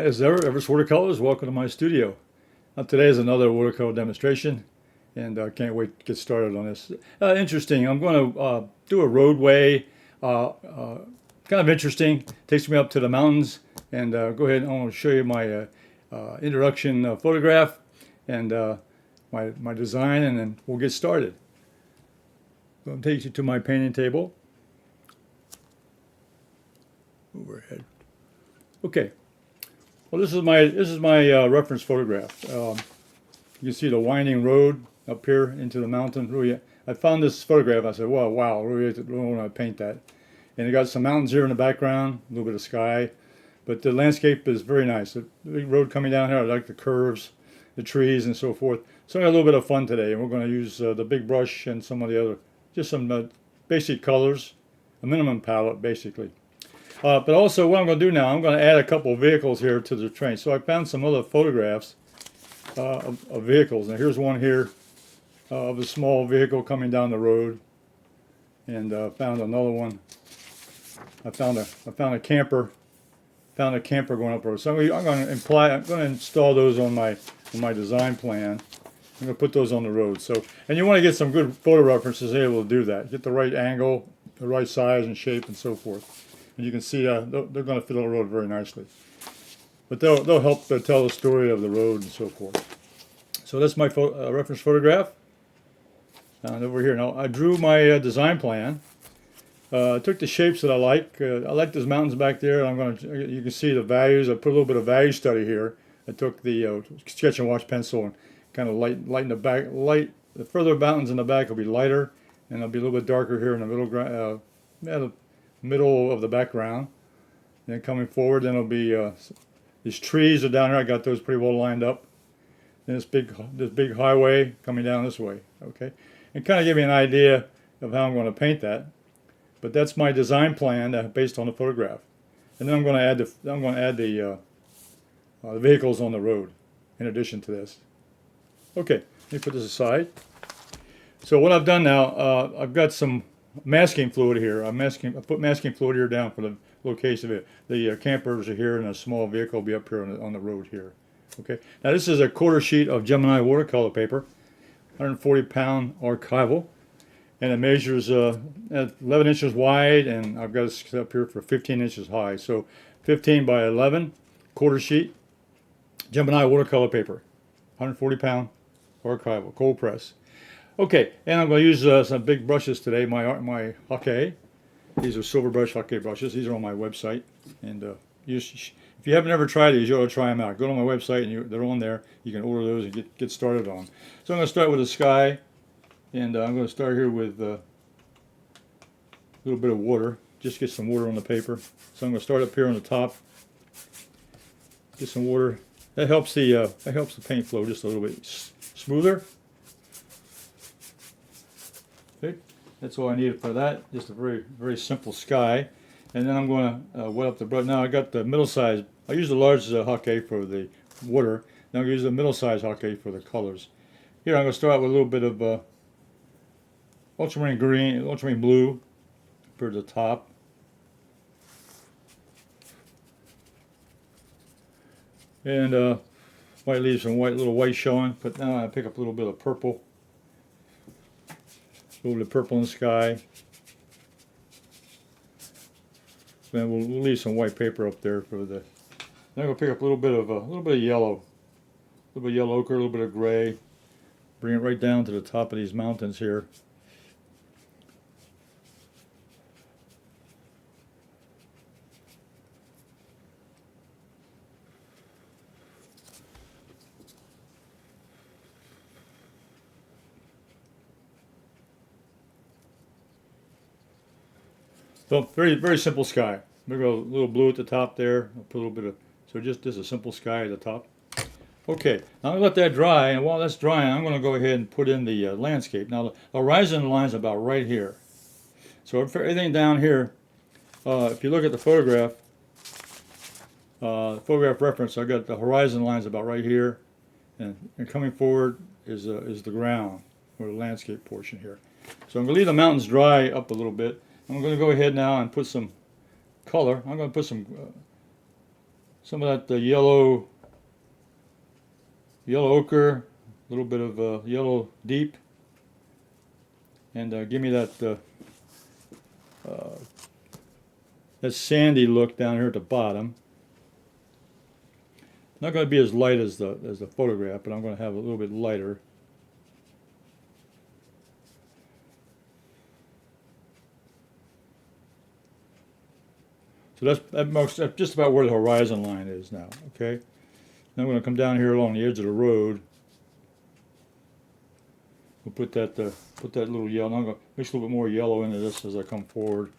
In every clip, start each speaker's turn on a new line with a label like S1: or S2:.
S1: This is Everett's Watercolors. Welcome to my studio. Today is another watercolor demonstration, and I can't wait to get started on this. Interesting. I'm going to do a roadway. Kind of interesting. Takes me up to the mountains, and go ahead and I want to show you my introduction photograph and my design, and then we'll get started. So I'll take you to my painting table. Overhead. Okay. Well, this is my reference photograph. You can see the winding road up here into the mountain. Really, I found this photograph. I said, "Wow, wow! Really want to paint that." And it got some mountains here in the background, a little bit of sky, but the landscape is very nice. The big road coming down here. I like the curves, the trees, and so forth. So I got a little bit of fun today, and we're going to use the big brush and some of the other, just some basic colors, a minimum palette, basically. But also what I'm going to do now, I'm going to add a couple of vehicles here to the train. So I found some other photographs of vehicles. Now here's one here of a small vehicle coming down the road, and found another one. I found a camper. Found a camper going up the road. So I'm going to install those on my design plan. I'm going to put those on the road. So, and you want to get some good photo references able to do that. Get the right angle, the right size and shape, and so forth. And you can see they're going to fit on the road very nicely. But they'll help tell the story of the road and so forth. So that's my reference photograph. And over here now, I drew my design plan. I took the shapes that I like. I like those mountains back there. You can see the values. I put a little bit of value study here. I took the sketch and wash pencil and kind of lighten the back. The further mountains in the back will be lighter, and they'll be a little bit darker here in the middle of the background. And then coming forward, then it'll be these trees are down here. I got those pretty well lined up. Then this big highway coming down this way. Okay, and kind of give me an idea of how I'm going to paint that. But that's my design plan based on the photograph. And then I'm going to add the vehicles on the road in addition to this. Okay, let me put this aside. So what I've done now, I've got some masking fluid here. I put masking fluid here down for the location of it. The campers are here, and a small vehicle will be up here on the road here. Okay. Now this is a quarter sheet of Gemini watercolor paper, 140-pound archival, and it measures 11 inches wide, and I've got it set up here for 15 inches high. So 15 by 11, quarter sheet, Gemini watercolor paper, 140-pound archival, cold press. Okay, and I'm going to use some big brushes today. My Hake. These are silver brush Hake brushes. These are on my website, and if you haven't ever tried these, you ought to try them out. Go to my website, and they're on there. You can order those and get started on them. So I'm going to start with the sky, and I'm going to start here with a little bit of water. Just get some water on the paper. So I'm going to start up here on the top. Get some water. That helps the paint flow just a little bit smoother. Okay. That's all I needed for that. Just a very, very simple sky. And then I'm going to wet up the brush. Now I got the middle size. I use the large Hake for the water. Now I'm going to use the middle size Hake for the colors. Here I'm going to start out with a little bit of ultramarine green, ultramarine blue for the top. And might leave some little white showing. But now I pick up a little bit of purple. A little bit of purple in the sky. Then we'll leave some white paper up there for the. Then I'm gonna pick up a little bit of yellow, a little bit of yellow ochre, a little bit of gray. Bring it right down to the top of these mountains here. So very, very simple sky. Maybe a little blue at the top there. I'll put a little bit of, so just a simple sky at the top. Okay, now I'm going to let that dry, and while that's drying, I'm going to go ahead and put in the landscape. Now the horizon line's about right here. So for everything down here, if you look at the photograph reference, I got the horizon line's about right here, and coming forward is the ground, or the landscape portion here. So I'm going to leave the mountains dry up a little bit. I'm going to go ahead now and put some color. I'm going to put some some of that yellow ochre, a little bit of yellow deep, and give me that that sandy look down here at the bottom. Not going to be as light as the photograph, but I'm going to have a little bit lighter. So that's just about where the horizon line is now. Okay. Now I'm going to come down here along the edge of the road. We'll put that little yellow. I'm going to mix a little bit more yellow into this as I come forward.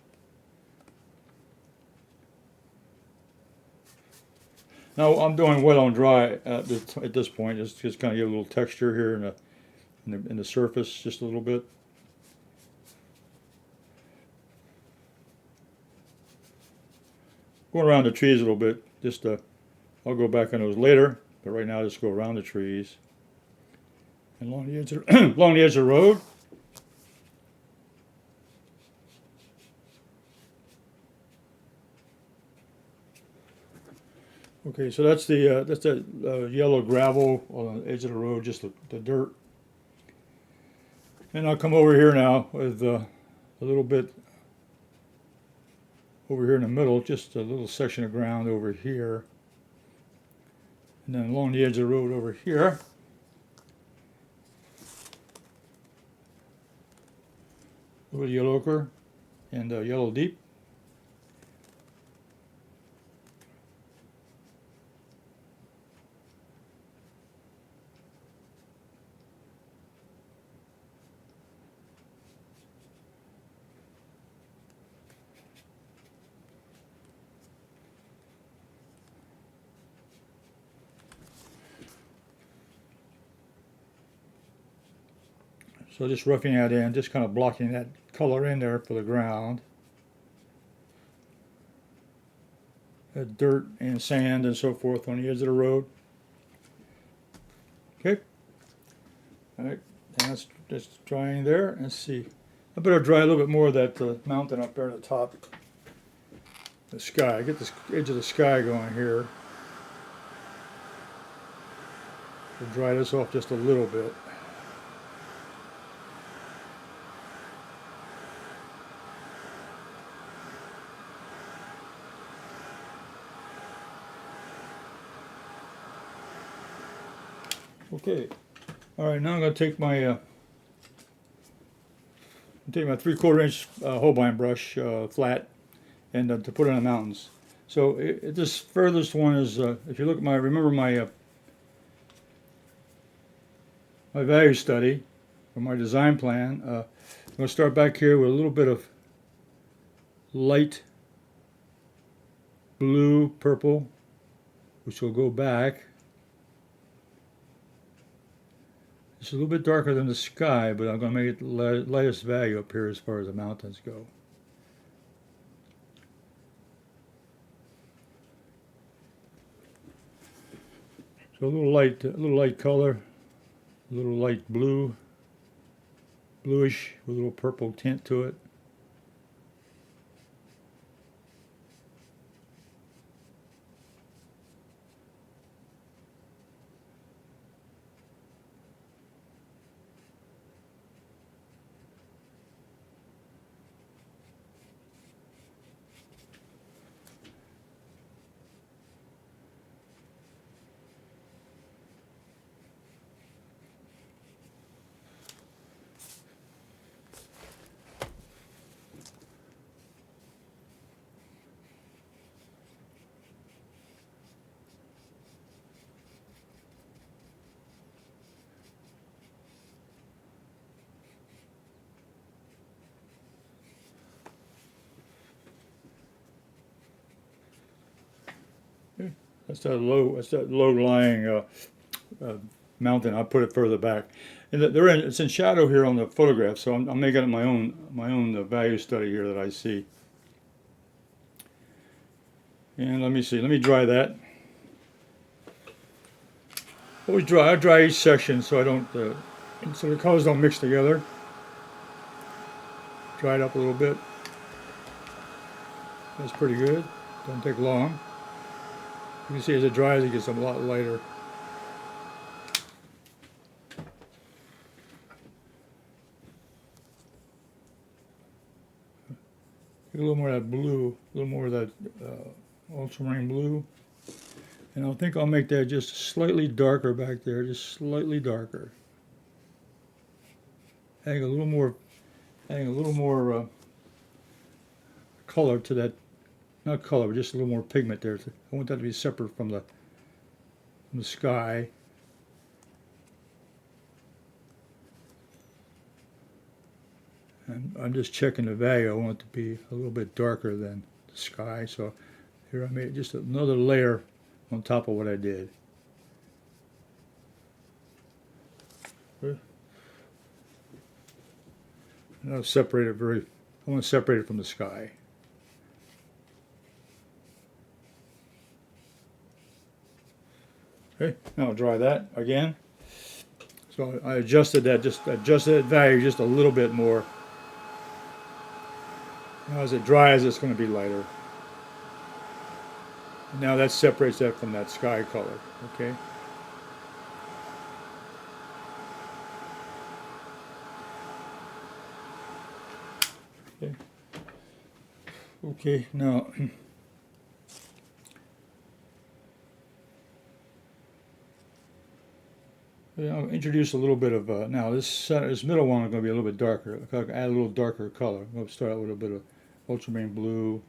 S1: Now I'm doing wet on dry at this point. Just kind of give a little texture here in the surface, just a little bit. Going around the trees a little bit. I'll go back on those later, but right now just go around the trees and along the edge of, along the edge of the road. Okay, so that's that yellow gravel on the edge of the road, just the dirt. And I'll come over here now with a little bit over here in the middle, just a little section of ground over here. And then along the edge of the road over here. A little yellow ochre and yellow deep. So just roughing that in, just kind of blocking that color in there for the ground. That dirt and sand and so forth on the edge of the road. Okay. All right, and that's just drying there. Let's see. I better dry a little bit more of that mountain up there at the top. The sky. Get this edge of the sky going here. We'll dry this off just a little bit. Okay, all right. Now I'm going to take my 3/4 inch Holbein brush, flat, and to put it on the mountains. So this furthest one is, if you look at remember my my value study or my design plan. I'm going to start back here with a little bit of light blue purple, which will go back. It's a little bit darker than the sky, but I'm going to make it the lightest value up here as far as the mountains go. So a little light color, a little light blue, bluish with a little purple tint to it. That's that low-lying mountain. I put it further back, and it's in shadow here on the photograph. So I'm making it my own value study here that I see. And let me see. Let me dry that. I dry each section so I don't so the colors don't mix together. Dry it up a little bit. That's pretty good. Doesn't take long. You can see as it dries, it gets a lot lighter. Get a little more of that blue, a little more of that ultramarine blue. And I think I'll make that just slightly darker back there, just slightly darker. Adding a little more, color to that, not color, but just a little more pigment there. I want that to be separate from the sky. And I'm just checking the value. I want it to be a little bit darker than the sky. So here I made just another layer on top of what I did. And I'll separate it I want to separate it from the sky. Okay, now I'll dry that again. So I adjusted that value just a little bit more. Now as it dries, it's going to be lighter. And now that separates that from that sky color, okay? Okay, now I'll introduce a little bit of, now this middle one is going to be a little bit darker. I'll add a little darker color. I'm going to start out with a bit of ultramarine blue,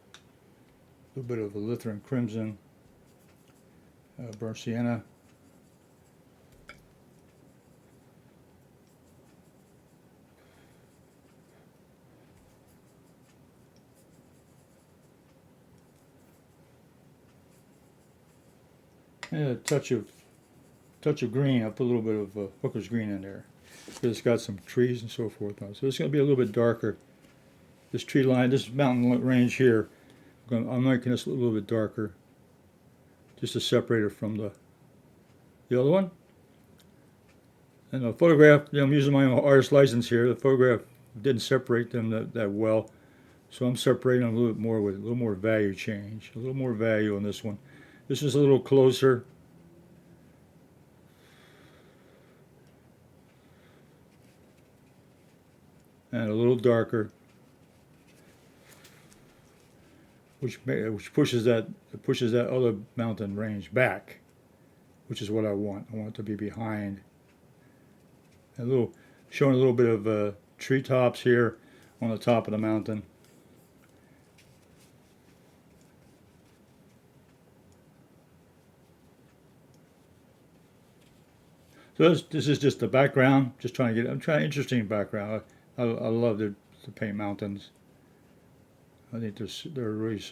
S1: a little bit of erythrin crimson, burnt sienna. And a touch of green. I'll put a little bit of hooker's green in there because it's got some trees and so forth on it. So it's going to be a little bit darker. This tree line, this mountain range here, I'm making this a little bit darker just to separate it from the other one. And the photograph, I'm using my own artist license here. The photograph didn't separate them that well, so I'm separating them a little bit more with a little more value change, a little more value on this one. This is a little closer. And a little darker, which pushes that other mountain range back, which is what I want. I want it to be behind. Showing a little bit of treetops here on the top of the mountain. So this is just the background. Just trying to I'm trying interesting background. I love to paint mountains. I think they're really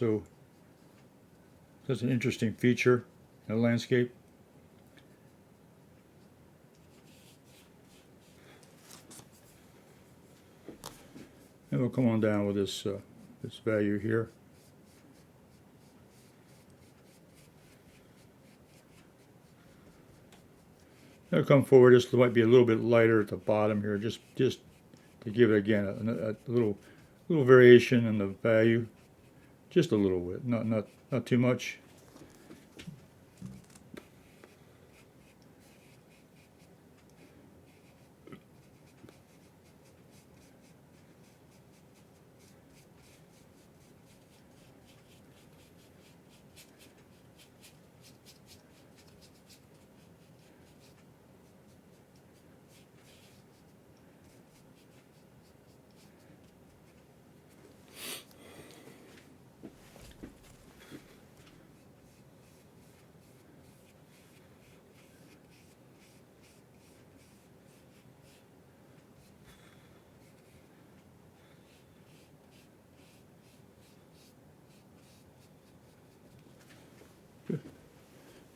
S1: that's an interesting feature in a landscape. And we'll come on down with this value here. I'll come forward. This might be a little bit lighter at the bottom here, just to give it again a little variation in the value, just a little bit, not too much.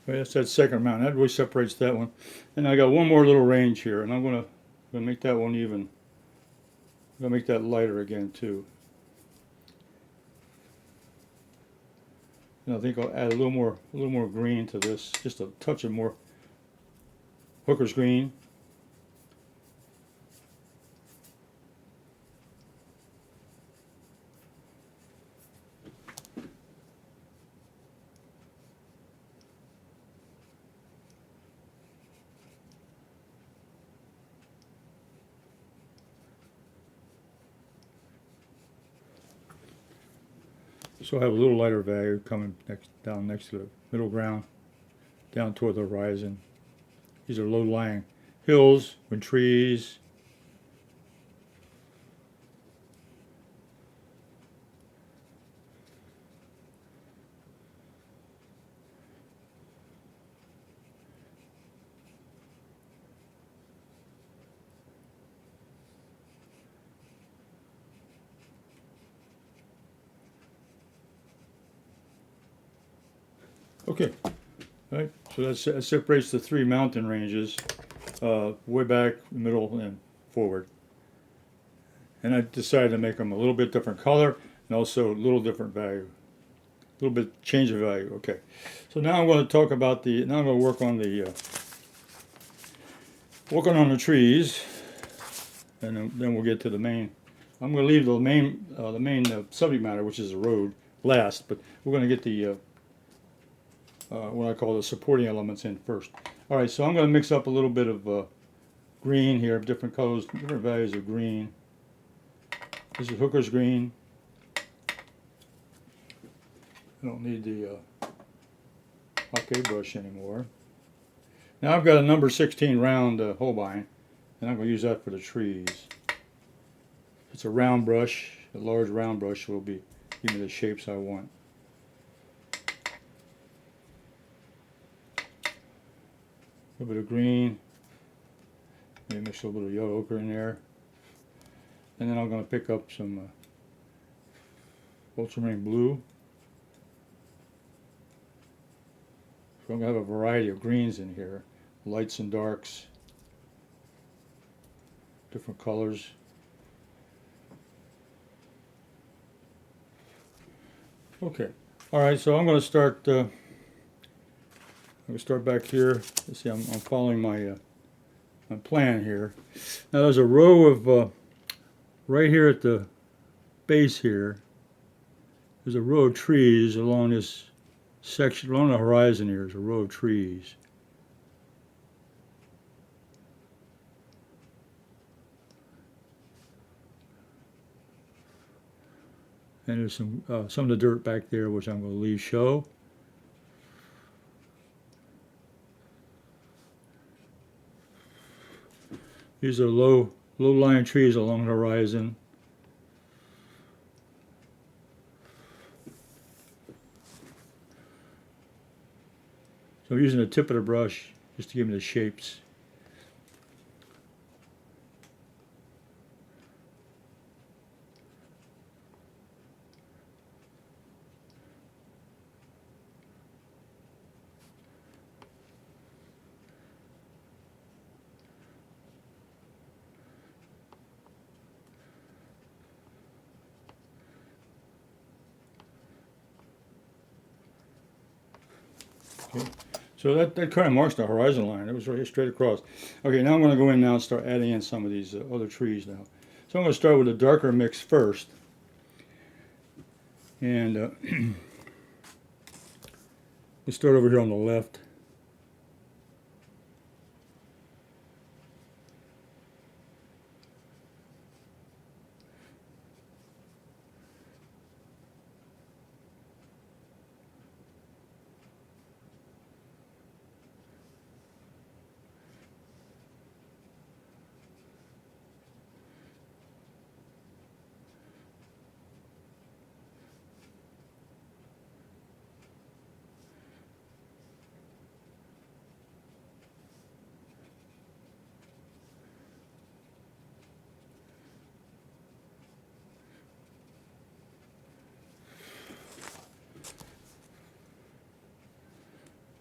S1: Okay, that's that second mountain. That really separates that one. And I got one more little range here, and I'm gonna make that one even. I'm gonna make that lighter again too. And I think I'll add a little more green to this, just a touch of more hooker's green. So I have a little lighter value coming down next to the middle ground, down toward the horizon. These are low-lying hills and trees. Okay, all right. So that separates the three mountain ranges, way back, middle, and forward. And I decided to make them a little bit different color and also a little different value, a little bit change of value. Okay, so now I'm going to talk about now I'm going to work on the trees, and then we'll get to the main. I'm going to leave the main subject matter, which is the road, last, but we're going to get the what I call the supporting elements in first. All right, so I'm going to mix up a little bit of green here, different colors, different values of green. This is Hooker's green. I don't need the Hake brush anymore. Now I've got a number 16 round Holbein, and I'm going to use that for the trees. It's a round brush. A large round brush will give me the shapes I want. A little bit of green, maybe mix a little bit of yellow ochre in there, and then I'm going to pick up some ultramarine blue. So I'm going to have a variety of greens in here, lights and darks, different colors. Okay, all right. So I'm going to start. I'm going to start back here. You see, I'm following my plan here. Now there's a row of, right here at the base here, there's a row of trees along this section, along the horizon here is a row of trees. And there's some of the dirt back there which I'm going to leave show. These are low-lying trees along the horizon. So I'm using the tip of the brush just to give me the shapes. Okay. So that kind of marks the horizon line. It was right straight across. Okay, now I'm going to go in now and start adding in some of these other trees now. So I'm going to start with a darker mix first. And we start over here on the left.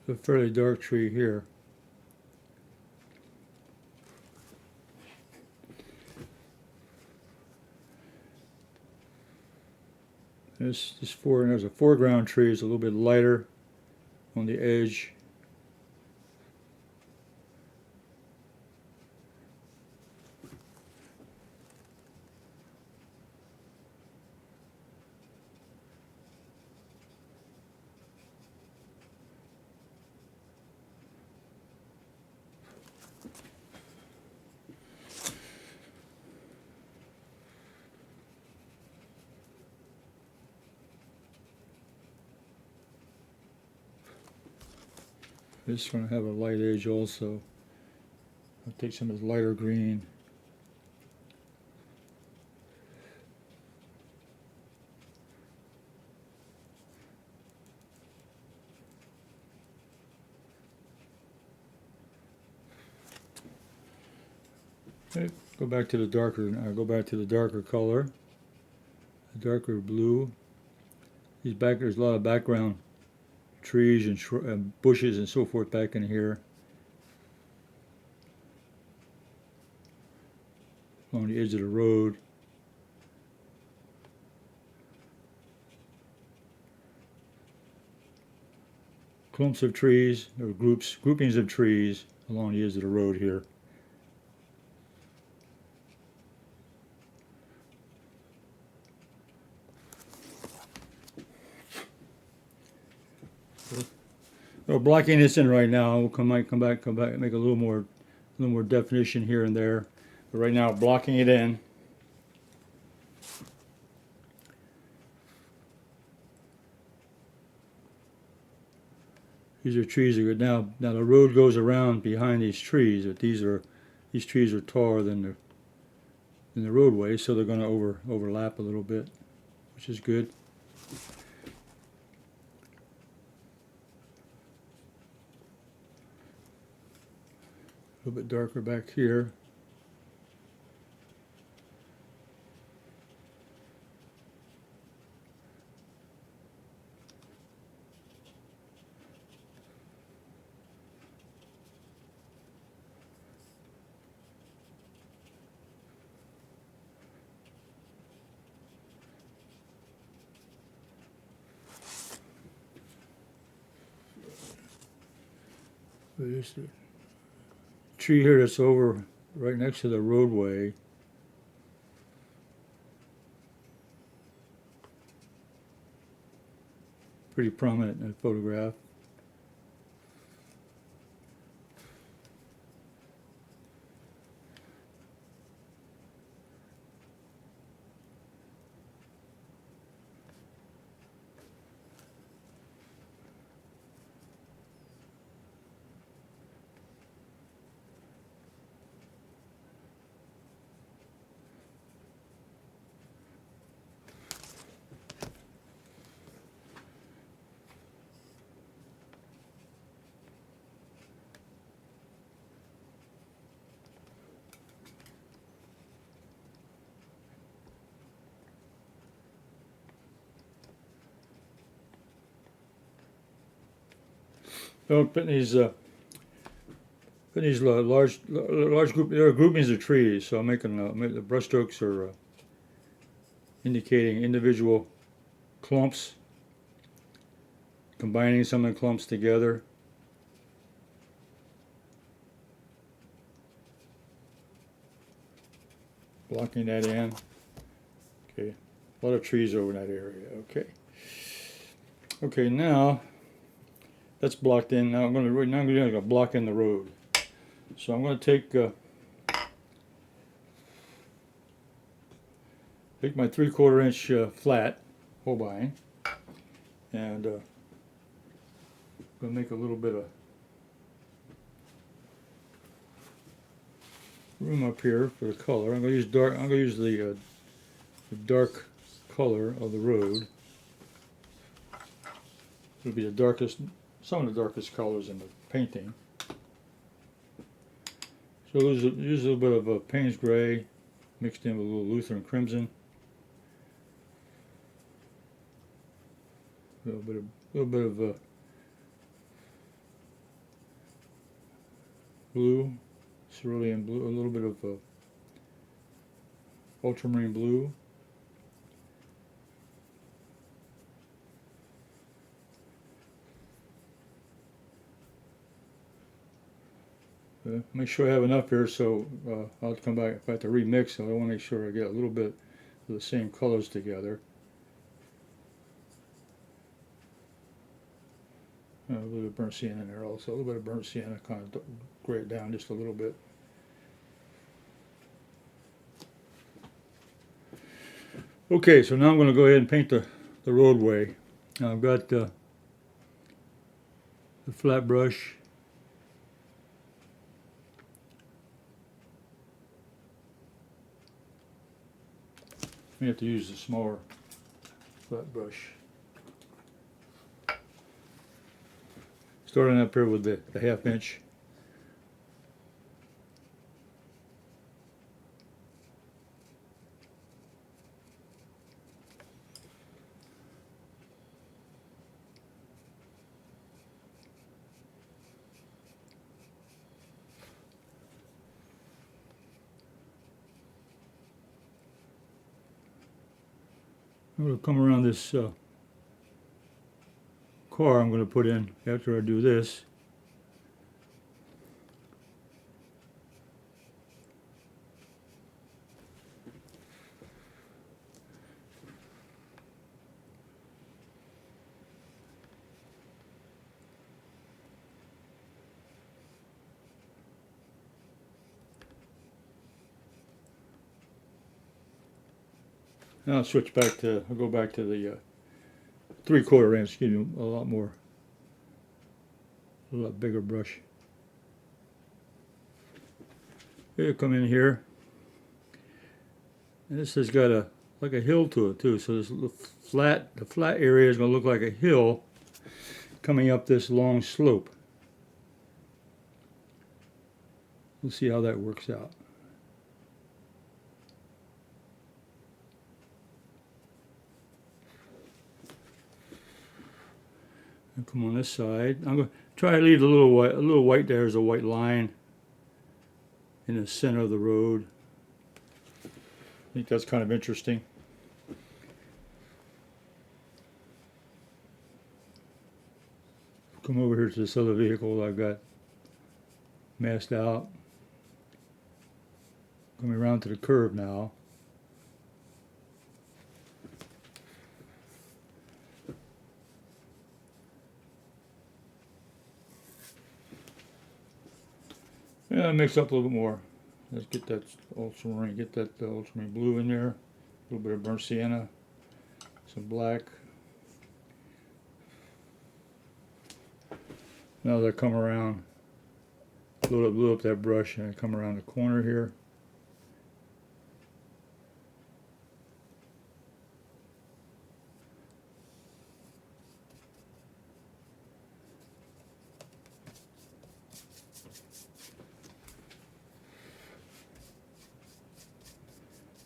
S1: A fairly dark tree here. There's a foreground tree is a little bit lighter on the edge. This is going to have a light edge also. I'll take some of this lighter green. Okay, go back to the darker color, the darker blue. There's a lot of background trees and bushes and so forth back in here. Along the edge of the road. Clumps of trees, or groupings of trees along the edge of the road here. So blocking this in right now. Might come back, make a little more definition here and there. But right now, blocking it in. These are trees that go now. Now the road goes around behind these trees. But these trees are taller than the roadway, so they're going to overlap a little bit, which is good. A little bit darker back here. There's the tree here that's over right next to the roadway. Pretty prominent in the photograph. So putting these large groupings of trees. So I'm making the brush strokes are indicating individual clumps, combining some of the clumps together. Blocking that in. Okay, a lot of trees over in that area. Okay. Okay, now that's blocked in. Now I'm going to block in the road. So I'm going to take my 3/4 inch flat Holbein, and I'm going to make a little bit of room up here for the color. I'm going to use dark. I'm going to use the dark color of the road. It'll be the darkest, some of the darkest colors in the painting. So use a little bit of Payne's gray mixed in with a little Lutheran crimson. A little bit of blue, cerulean blue, a little bit of ultramarine blue. Make sure I have enough here, so I'll come back if I have to remix. So I want to make sure I get a little bit of the same colors together. A little bit of burnt sienna in there also. A little bit of burnt sienna, kind of gray it down just a little bit. Okay, so now I'm going to go ahead and paint the roadway. Now I've got the flat brush may have to use a smaller flat brush. Starting up here with the 1/2 inch. I'm going to come around this car I'm going to put in after I do this. Now I'll switch back to, I'll go back to the 3/4 inch, give you a lot bigger brush. Okay, come in here. And this has got like a hill to it too, so this the flat area is going to look like a hill coming up this long slope. We'll see how that works out. And come on this side. I'm going to try to leave a little white there as a white line in the center of the road. I think that's kind of interesting. Come over here to this other vehicle I've got masked out. Coming around to the curve now. Yeah, mix up a little bit more. Let's get that ultramarine, ultramarine blue in there. A little bit of burnt sienna, some black. Now they come around, blow up that brush, and I come around the corner here.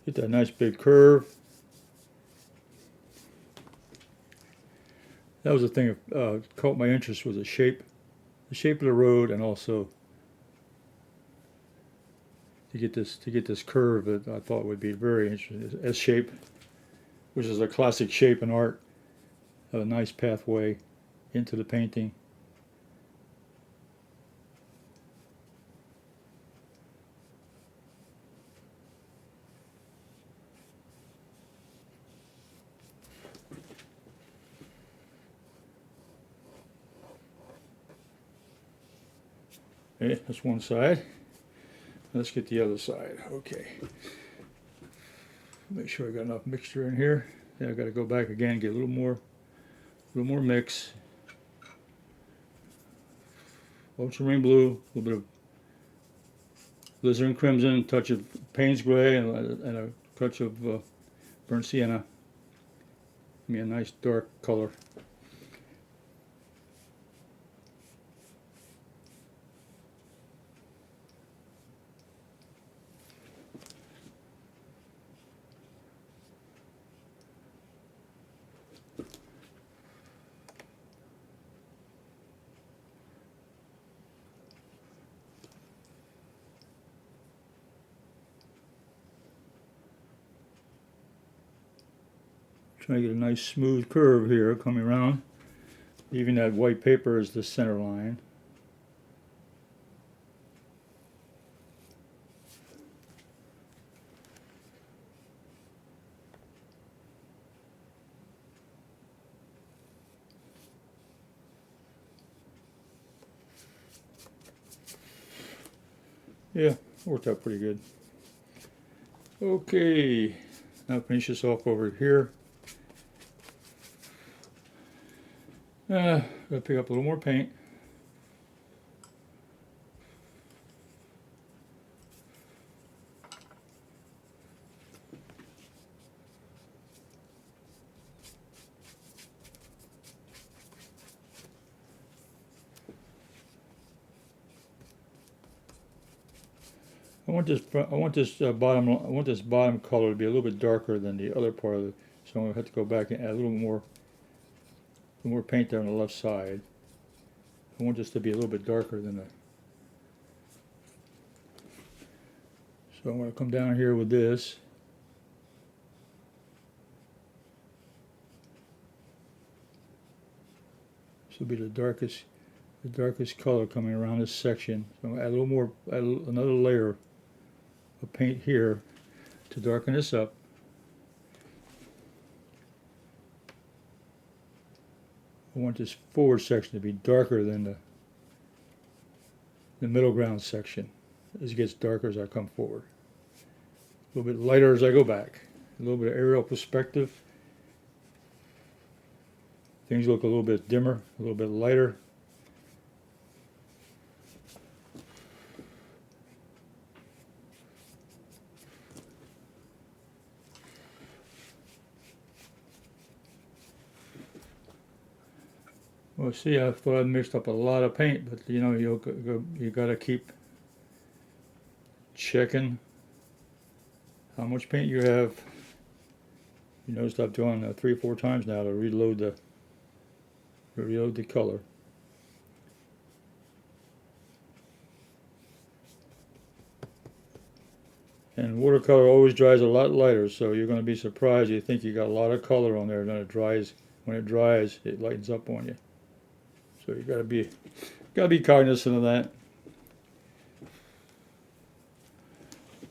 S1: Get that nice big curve. That was the thing that caught my interest, was the shape of the road, and also to get this curve that I thought would be very interesting. S shape, which is a classic shape in art, of a nice pathway into the painting. Okay, that's one side. Let's get the other side. Okay. Make sure I got enough mixture in here. Yeah, I got to go back again, get a little more mix. Ultramarine blue, a little bit of alizarin crimson, a touch of Payne's gray, and a touch of burnt sienna. Give me a nice dark color. Trying to get a nice smooth curve here coming around. Even that white paper is the center line. Yeah, worked out pretty good. Okay, now finish this off over here. Gotta pick up a little more paint. I want this bottom color to be a little bit darker than the other part of it. So I'm gonna have to go back and add a little more paint there on the left side. I want this to be a little bit darker than the. So I'm gonna come down here with this. This will be the darkest color coming around this section. So I'm gonna add a little more, another layer of paint here to darken this up. I want this forward section to be darker than the middle ground section. As it gets darker as I come forward. A little bit lighter as I go back. A little bit of aerial perspective. Things look a little bit dimmer, a little bit lighter. Well, see, I thought I mixed up a lot of paint, but you know, you got to keep checking how much paint you have. You notice I've done 3 or 4 times now to reload the color. And watercolor always dries a lot lighter, so you're going to be surprised. You think you got a lot of color on there, and then when it dries, it lightens up on you. So you got to be cognizant of that.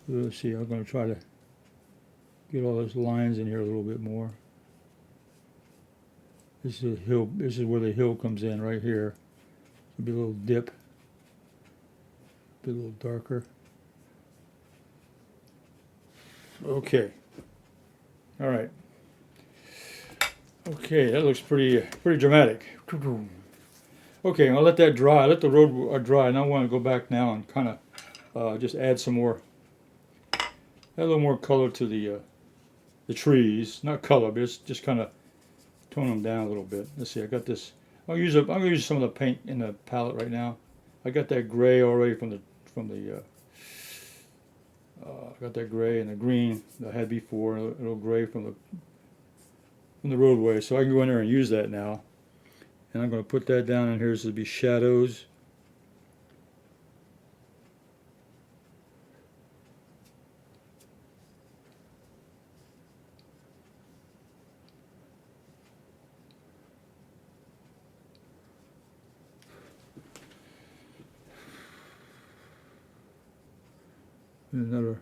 S1: Let's see. I'm going to try to get all those lines in here a little bit more. This is a hill. This is where the hill comes in, right here. It'll be a little dip. Be a little darker. Okay. All right. Okay, that looks pretty dramatic. Okay, I'll let that dry. Let the road dry, and I want to go back now and kind of just add some more, add a little more color to the trees. Not color, but just kind of tone them down a little bit. Let's see. I got this. I'm gonna use some of the paint in the palette right now. I got that gray already from the I got that gray and the green that I had before, and a little gray from the roadway. So I can go in there and use that now. And I'm going to put that down in here. This will be shadows. And another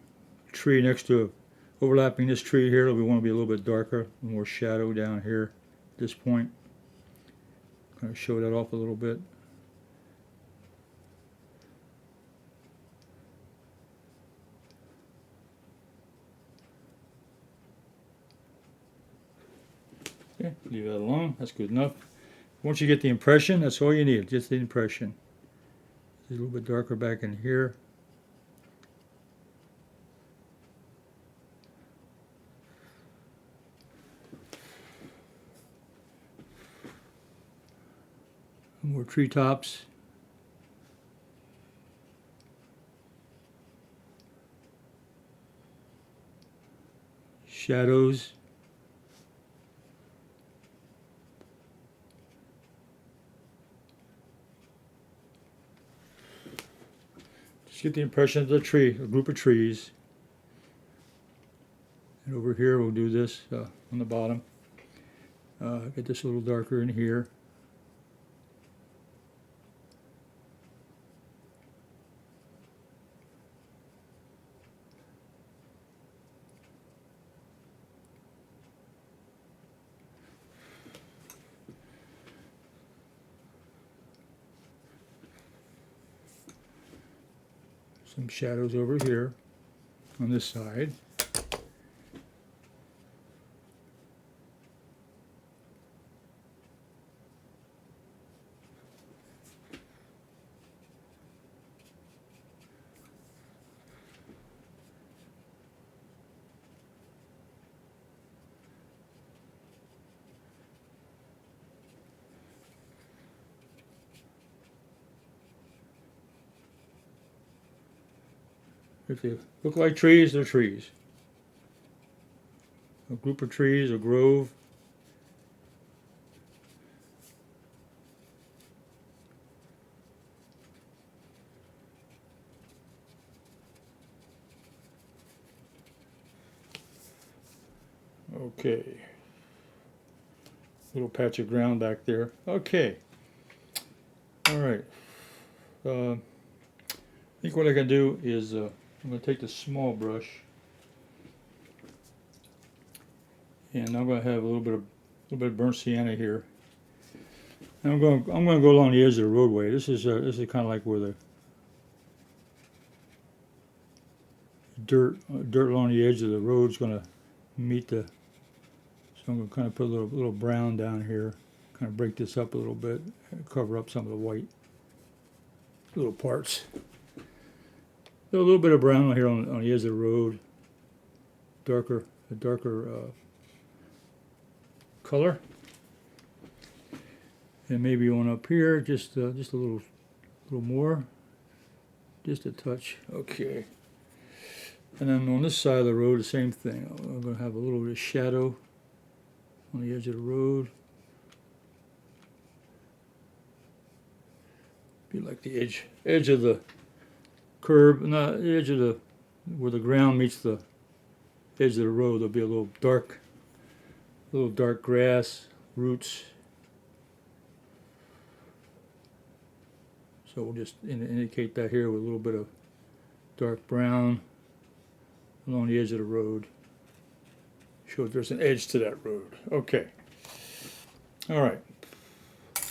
S1: tree next to it, overlapping this tree here. We want to be a little bit darker, more shadow down here at this point. Kind of show that off a little bit. Okay, leave that alone. That's good enough. Once you get the impression, that's all you need. Just the impression. It's a little bit darker back in here. More treetops. Shadows. Just get the impression of the tree, a group of trees. And over here we'll do this on the bottom. Get this a little darker in here. Some shadows over here on this side. If they look like trees, they're trees. A group of trees, a grove. Okay. Little patch of ground back there. Okay. All right. I think what I can do is I'm going to take the small brush, and I'm going to have a little bit of burnt sienna here. And I'm going to go along the edge of the roadway. This is kind of like where the dirt along the edge of the road is going to meet the. So I'm going to kind of put a little brown down here, kind of break this up a little bit, and cover up some of the white little parts. A little bit of brown here on the edge of the road, a darker color, and maybe one up here, just a little more, just a touch. Okay. And then on this side of the road, the same thing. I'm going to have a little bit of shadow on the edge of the road. Be like the edge of the curb, not the edge of the where the ground meets the edge of the road. There'll be a little dark grass, roots. So we'll just indicate that here with a little bit of dark brown along the edge of the road. Show that there's an edge to that road. Okay. All right.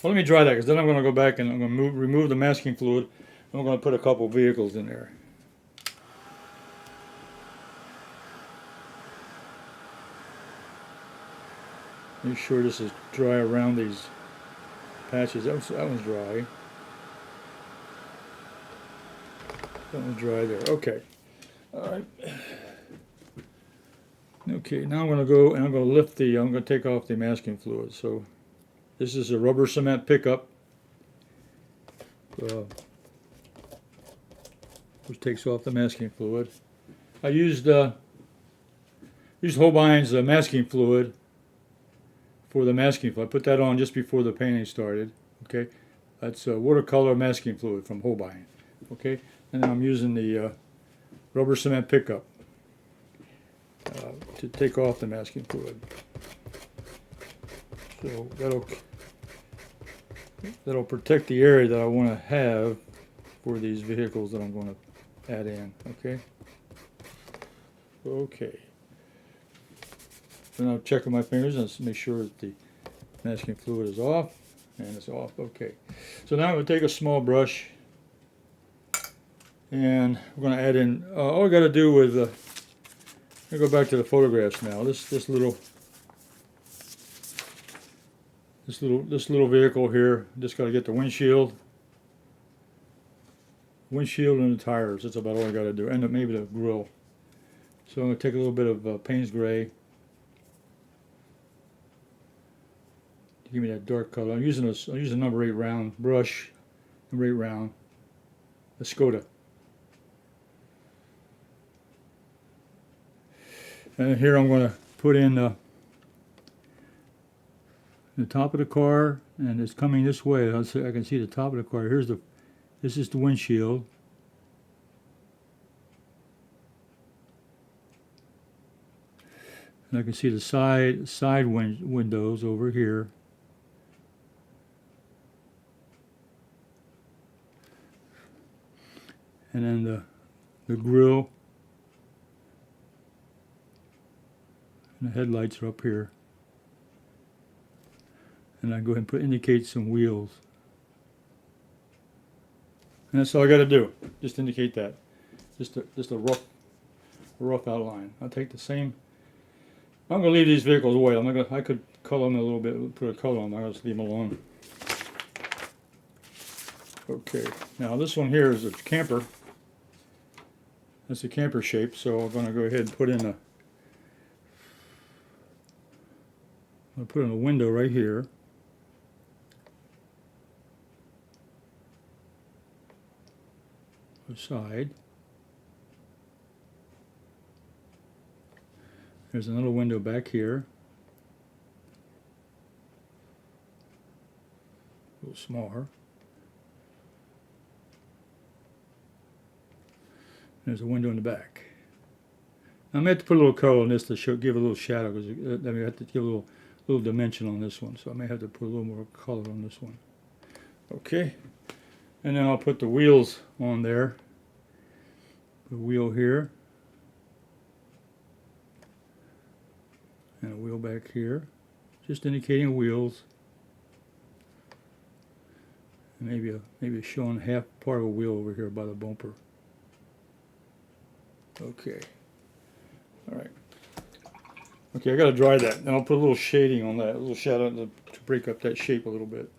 S1: Well, let me dry that, because then I'm going to go back and I'm going to remove the masking fluid. I'm going to put a couple vehicles in there. Make sure this is dry around these patches. That one's dry. That one's dry there. Okay. All right. Okay, now I'm going to go and I'm going to take off the masking fluid. So this is a rubber cement pickup, which takes off the masking fluid. I used Holbein's masking fluid for the masking fluid. I put that on just before the painting started. Okay, that's watercolor masking fluid from Holbein. Okay, and then I'm using the rubber cement pickup to take off the masking fluid. So that'll protect the area that I want to have for these vehicles that I'm going to add in. Okay. Okay. So now I'm checking my fingers and make sure that the masking fluid is off, and it's off. Okay. So now I'm going to take a small brush, and we're going to add in. All we got to do with I'm going to go back to the photographs now. This little vehicle here, just got to get the windshield and the tires. That's about all I got to do, and maybe the grill. So I'm going to take a little bit of Payne's Gray to give me that dark color. I'm using a number 8 round brush, number 8 round, a Skoda. And here I'm going to put in the top of the car, and it's coming this way. I can see the top of the car. This is the windshield. And I can see the side windows over here. And then the grill and the headlights are up here. And I go ahead and indicate some wheels. And that's all I got to do. Just indicate that. Just a rough outline. I'll take the same. I'm going to leave these vehicles white. I could color them a little bit, put a color on them. I'll just leave them alone. Okay. Now this one here is a camper. That's a camper shape. So I'm going to go ahead and put in a window right here. Side. There's another window back here. A little smaller. There's a window in the back. I'm going to have to put a little color on this to give a little shadow, because I have to give a little dimension on this one. So I may have to put a little more color on this one. Okay. And then I'll put the wheels on there. The wheel here. And a wheel back here. Just indicating wheels. And maybe showing half part of a wheel over here by the bumper. Okay. All right. Okay, I got to dry that. And I'll put a little shading on that, a little shadow to break up that shape a little bit.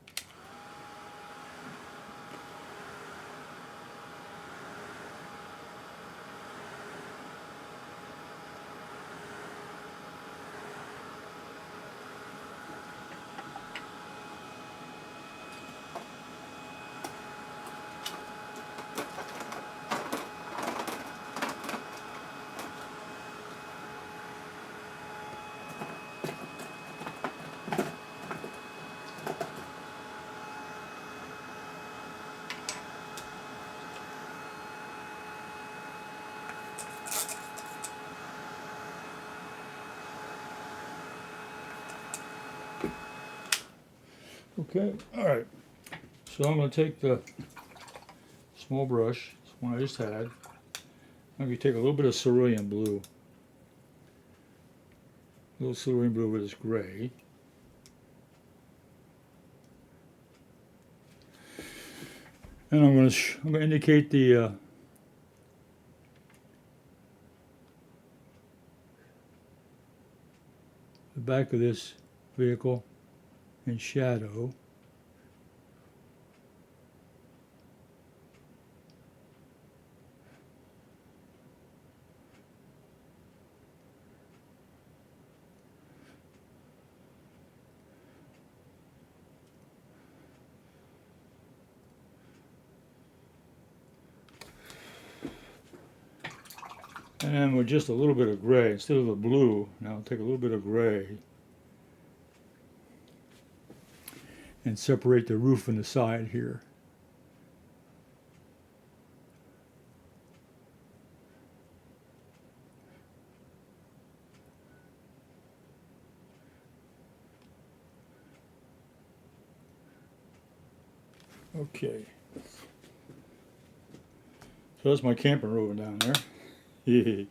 S1: Okay, all right. So I'm going to take the small brush, this one I just had. I'm going to take a little bit of cerulean blue. A little cerulean blue with this gray. And I'm going to indicate the back of this vehicle in shadow. And then with just a little bit of gray, instead of the blue, now I'll take a little bit of gray and separate the roof and the side here. Okay. So that's my camper roving down there. Okay,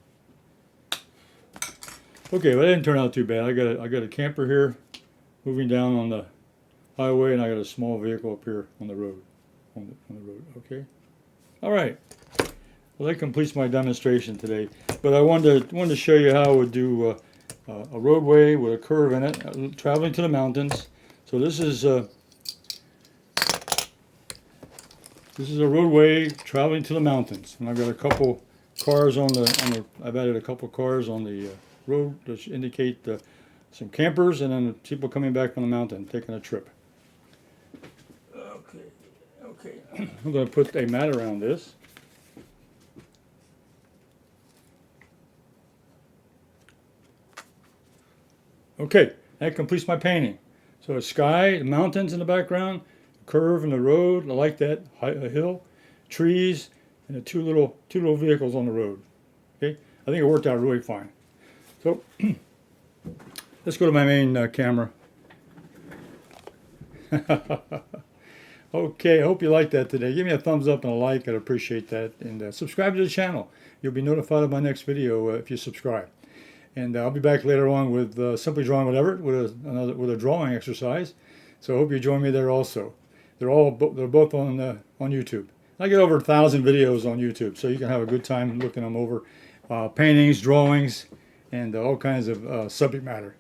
S1: well, that didn't turn out too bad. I got a camper here moving down on the highway, and I got a small vehicle up here on the road. On the road. Okay. All right. Well, that completes my demonstration today. But I wanted to show you how I would do a roadway with a curve in it, traveling to the mountains. So this is a roadway traveling to the mountains, and I've got a couple cars I've added a couple cars on the road to indicate some campers, and then people coming back from the mountain, taking a trip. Okay. I'm going to put a mat around this. Okay, that completes my painting. So a sky, the mountains in the background, a curve in the road, I like that, a hill, trees, and the two little vehicles on the road. Okay, I think it worked out really fine. So let's go to my main camera. Okay, I hope you liked that today. Give me a thumbs up and a like. I'd appreciate that. And subscribe to the channel. You'll be notified of my next video if you subscribe. And I'll be back later on with Simply Drawing with Everett with a drawing exercise. So I hope you join me there also. They're both on YouTube. I get over 1,000 videos on YouTube, so you can have a good time looking them over. Paintings, drawings, and all kinds of subject matter.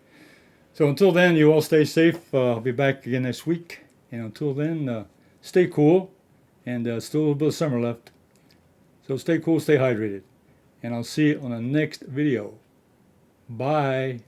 S1: So until then, you all stay safe. I'll be back again next week. And until then, stay cool. And still a little bit of summer left. So stay cool, stay hydrated. And I'll see you on the next video. Bye.